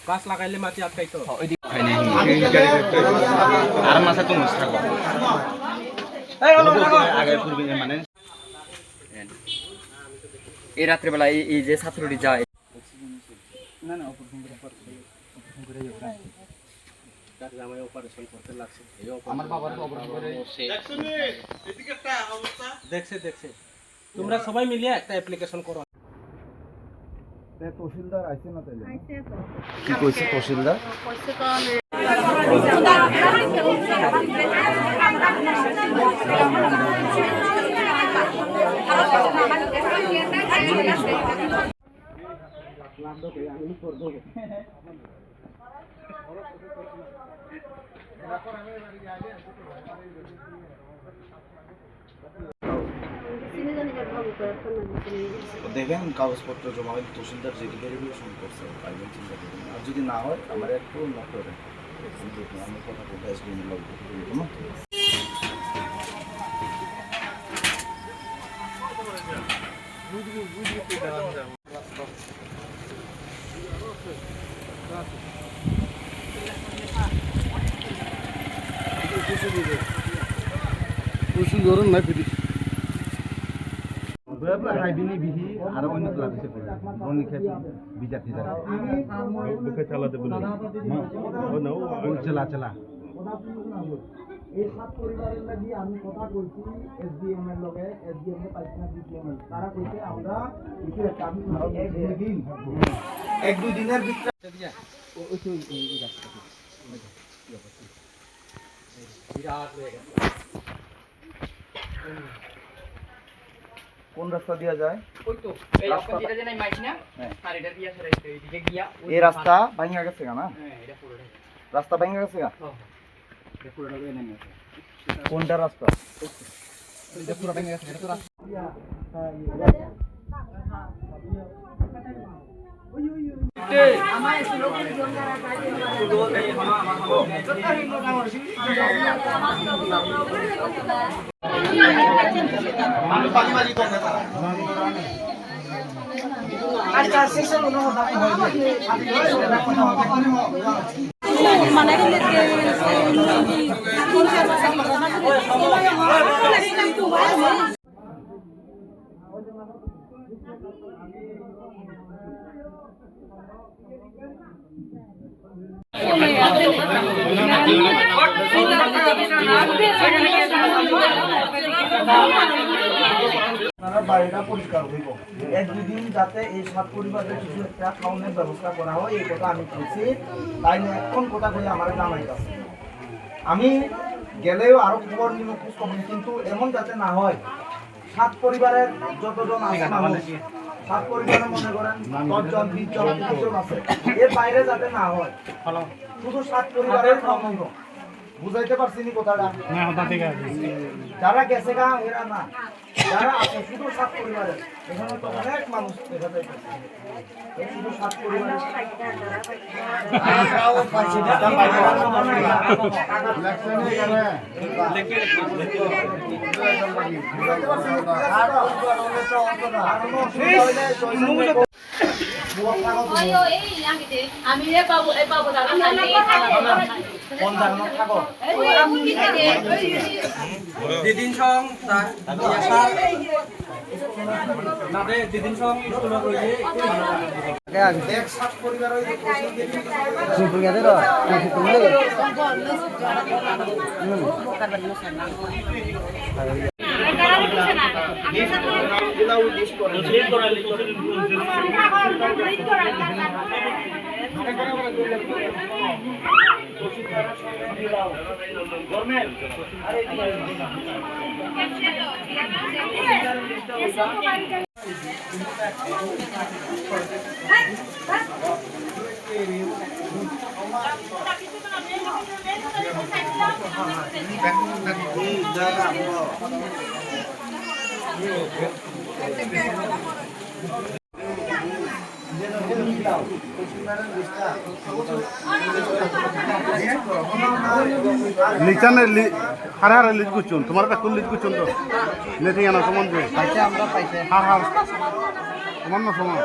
বাস লাগাইলে মাটি আটকাইতো আর মাসে তো মুছ থাকো আগে পূর্বে মানে এই রাত্রে বেলা এই যে ছাত্রটি যায় না না অপারেশন করতে লাগছে আমার বাবার অপারেশন করে দেখছে তোমরা সবাই মিলে একটা অ্যাপ্লিকেশন করো। তহসিলদার আইছে না তাইলে কি কইছে তহসিলদার দেখেন কাগজপত্র জমা হলে তহসিলদার যেটি ভেরিফিকেশন করছে পাইবেন চিন্তা করবেন আর যদি না হয় আমার একটু নক করেন আমি কথা বলতে আসবো প্রচুর গরম নাই ফিরিস হাইবিনি বিহি আর অন্য ক্লাব হিসেবে বনি খেতে বিজাতি যারা বুকে চালাতে বলি চলা এই সাত পরিবারের লাগি আমি কথা কইছি এসডিএম এর লগে এসডিএম এর পাইছনা ডিএম তারা কইছে আমরা কিছু একটা আমি এক দুই দিনের ভিতরে দিয়া ওই তো এই রাস্তা বিরাট হয়ে গেছে কোন রাস্তা দিয়া যায় ওই তো এই রাস্তাটা যে নাই মাইক না আর এটা দিয়া সরে এইদিকে গিয়া এই রাস্তা ভাঙা গেছে না হ্যাঁ এটা পুরোটা রাস্তা ভাঙা গেছে হ্যাঁ এটা পুরোটা এনে নিয়েছে কোনটা রাস্তা এটা পুরো ভাঙা গেছে এটা তো রাস্তা আমার লোক জঙ্গারা বাড়িটা পরিষ্কার হইব এক দুই দিন যাতে এই সাত পরিবারের কিছু একটা খাওয়ানোর ব্যবস্থা করা হয় এই কথা আমি বলছি তাই এখন কথা কই আমার জানাইতাছে আমি গেলেও আরো খবর নিব খোঁজ খবর কিন্তু এমন যাতে না হয় সাত পরিবারের যতজন আছে মানুষ সাত পরিবারের মনে করেন 10 জন 20 জন 30 জন আছে এর বাইরে যাতে না হয় শুধু সাত পরিবারের খাওয়ানো বুঝাইতে পারছি নি কথাটা না ওটা ঠিক আছে যারা গেছে গা এরা না যারা আছে শুধু সাত পরিবারের এখানে তো অনেক মানুষ দেখা যায় শুধু সাত পরিবারের আমরাও পাইছি দাদা পাইছি ইলেকশনে গেলে আমি রে বাবু এই বাবু দাদা কোন ধরনের থাকো দিদিন সং ইয়াসার না রে দিদিন সং স্কুলে রইছে এক সাত পরিবার হইছে সুপুর গেছে তো তুমি Hey! লিচানে হারে হারে লিজ করছুন তোমার বেতন লিজ করছুন তো নেটিং আনা সমান যে পাইছে আমরা পাইছে হ্যাঁ হ্যাঁ সমান না সমান